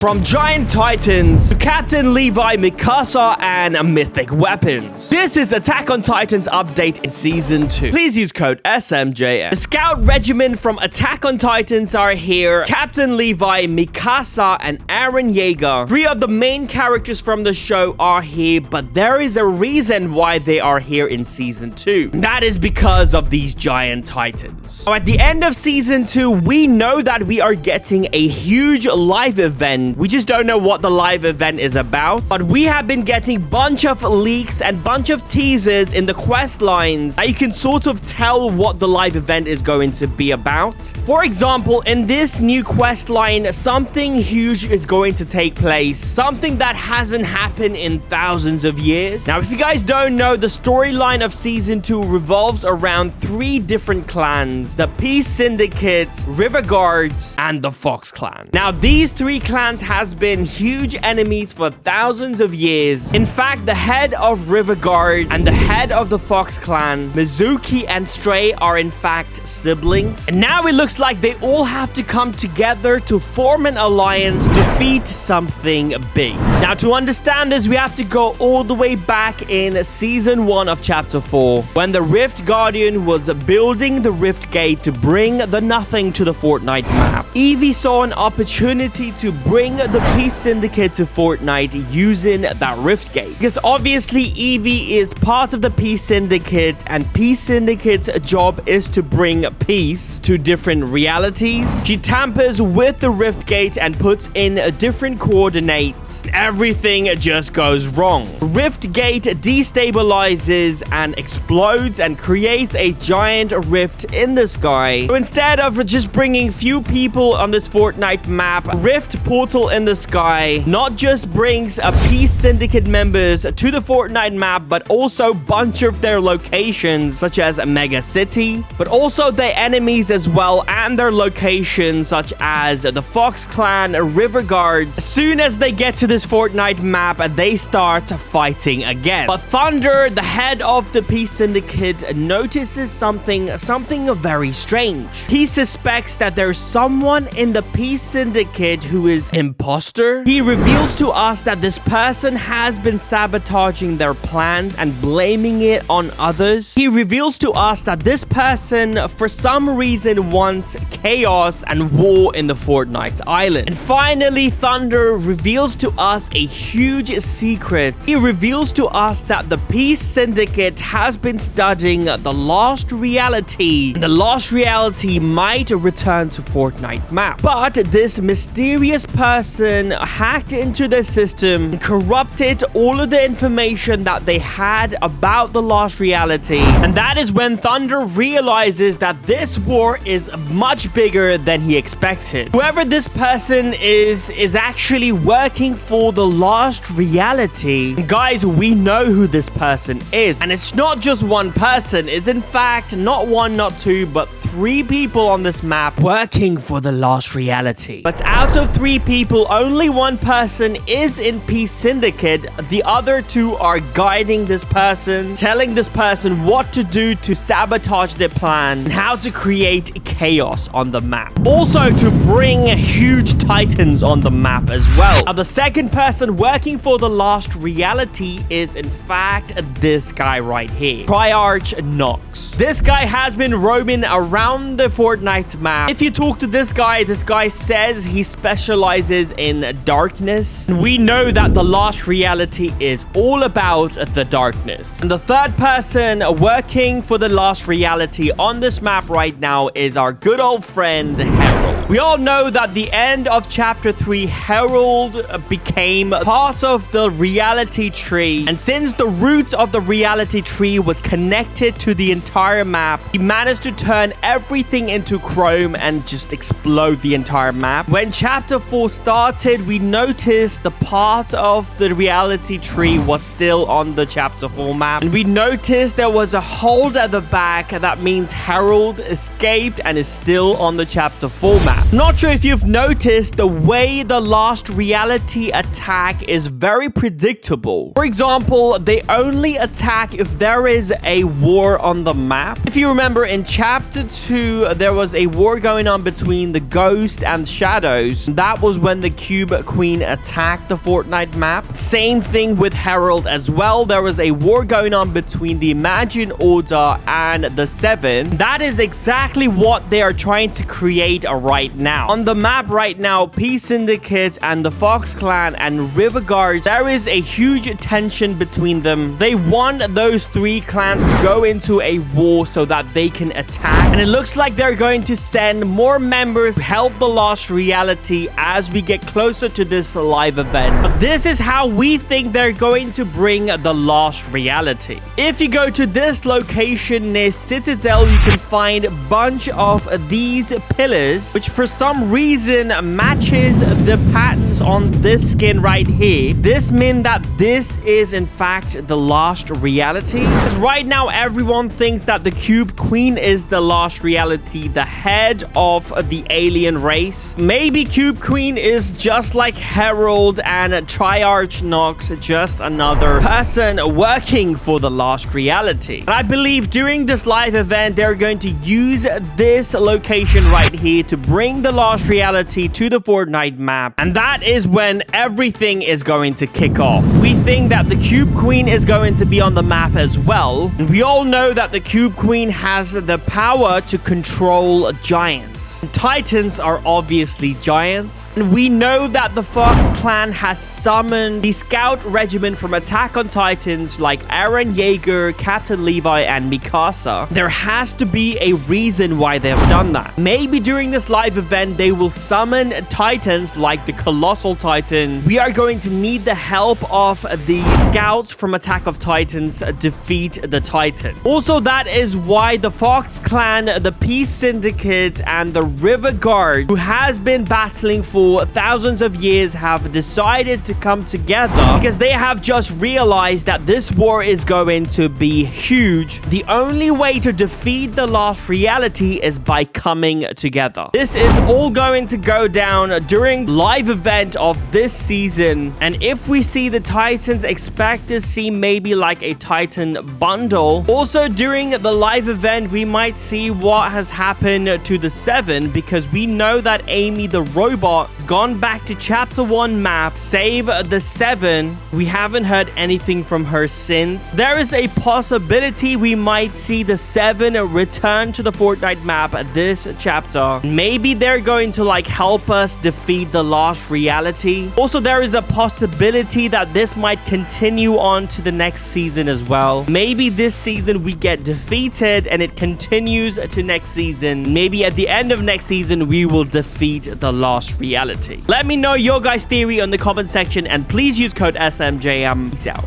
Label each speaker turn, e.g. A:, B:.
A: From giant titans to Captain Levi, Mikasa, and mythic weapons. This is Attack on Titan's update in Season 2. Please use code SMJS. The Scout Regiment from Attack on Titans are here. Captain Levi, Mikasa, and Eren Yeager. 3 of the main characters from the show are here, but there is a reason why they are here in Season 2. And that is because of these giant titans. So at the end of Season 2, we know that we are getting a huge live event. We just don't know what the live event is about, but we have been getting bunch of leaks and bunch of teasers in the quest lines that you can sort of tell what the live event is going to be about. For example, in this new quest line, something huge is going to take place, something that hasn't happened in thousands of years. Now, if you guys don't know, the storyline of Season 2 revolves around 3 different clans: the Peace Syndicate, River Guards, and the Fox Clan. Now, these 3 clans has been huge enemies for thousands of years. In fact, the head of River Guard and the head of the Fox Clan, Mizuki and Stray, are in fact siblings. And now it looks like they all have to come together to form an alliance to defeat something big. Now, to understand this, we have to go all the way back in Season 1 of Chapter 4, when the Rift Guardian was building the Rift Gate to bring the Nothing to the Fortnite map. Evie saw an opportunity to bring the Peace Syndicate to Fortnite using that Rift Gate, because obviously Evie is part of the Peace Syndicate, and Peace Syndicate's job is to bring peace to different realities. She tampers with the Rift Gate and puts in different coordinates. Everything just goes wrong. Rift Gate destabilizes and explodes and creates a giant rift in the sky. So instead of just bringing few people on this Fortnite map, Rift Portal in the sky not just brings a Peace Syndicate members to the Fortnite map, but also bunch of their locations, such as Mega City, but also their enemies as well, and their locations such as the Fox Clan, River Guard. As soon as they get to this Fortnite map, they start fighting again. But Thunder, the head of the Peace Syndicate, notices something very strange. He suspects that there's someone in the Peace Syndicate who is imposter. He reveals to us that this person has been sabotaging their plans and blaming it on others. He reveals to us that this person, for some reason, wants chaos and war in the Fortnite island. And finally, Thunder reveals to us a huge secret. He reveals to us that the Peace Syndicate has been studying the lost reality. The lost reality might return to Fortnite map, but this mysterious person hacked into the system and corrupted all of the information that they had about the lost reality. And that is when Thunder realizes that this war is much bigger than he expected. Whoever this person is actually working for the lost reality. And guys, we know who this person is, and it's not just one person. It's in fact not 1, not 2, but 3 people on this map working for the lost reality. But out of 3 people, only 1 person is in Peace Syndicate. The other 2 are guiding this person, telling this person what to do to sabotage their plan and how to create chaos on the map. Also to bring huge titans on the map as well. Now, the second person working for the lost reality is in fact this guy right here, Triarch Nox. This guy has been roaming around the Fortnite map. If you talk to this guy says he specializes in darkness. And we know that the lost reality is all about the darkness. And the third person working for the lost reality on this map right now is our good old friend Herald. We all know that the end of Chapter 3, Herald became part of the reality tree. And since the roots of the reality tree was connected to the entire map, he managed to turn everything into chrome and just explode the entire map. When Chapter 4 started, we noticed the part of the reality tree was still on the Chapter 4 map. And we noticed there was a hole at the back. That means Herald escaped and is still on the Chapter 4 map. map. Not sure if you've noticed the way the Lost Reality attack is very predictable. For example, they only attack if there is a war on the map. If you remember in chapter 2, there was a war going on between the Ghost and Shadows. That was when the Cube Queen attacked the Fortnite map. Same thing with Herald as well. There was a war going on between the Imagine Order and the 7. That is exactly what they are trying to create right now. On the map right now, Peace Syndicate and the Fox Clan and River Guards, there is a huge tension between them. They want those 3 clans to go into a war so that they can attack. And it looks like they're going to send more members to help the Lost Reality as we get closer to this live event. But this is how we think they're going to bring the Lost Reality. If you go to this location near Citadel, you can find a bunch of these pillars, which for some reason matches the patterns on this skin right here. This means that this is in fact the Lost Reality. Because right now everyone thinks that the Cube Queen is the Lost Reality, the head of the alien race. Maybe Cube Queen is just like Herald and Triarch Nox, just another person working for the Lost Reality. And I believe during this live event, they're going to use this location right here to bring the Lost Reality to the Fortnite map. And that is when everything is going to kick off. We think that the Cube Queen is going to be on the map as well. And we all know that the Cube Queen has the power to control giants. And Titans are obviously giants. And we know that the Fox Clan has summoned the Scout Regiment from Attack on Titans like Aaron Yeager, Captain Levi, and Mikasa. There has to be a reason why they have done that. Maybe during this live event, they will summon Titans like the Colossal Titan. We are going to need the help of the Scouts from Attack of Titans defeat the Titan. Also, that is why the Fox Clan, the Peace Syndicate, and the River Guard, who has been battling for thousands of years, have decided to come together because they have just realized that this war is going to be huge. The only way to defeat the Lost Reality is by coming together. This is all going to go down during live event of this season. And if we see the Titans, expect to see maybe like a Titan bundle. Also during the live event, we might see what has happened to the 7 because we know that Amy the robot has gone back to chapter 1 map, save the 7. We haven't heard anything from her since. There is a possibility we might see the 7 return to the Fortnite map this chapter. Maybe they're going to like help us defeat the Lost Reality. Also, there is a possibility that this might continue on to the next season as well. Maybe this season we get defeated and it continues to next season. Maybe at the end of next season, we will defeat the Lost Reality. Let me know your guys' theory on the comment section and please use code SMJM. Peace out.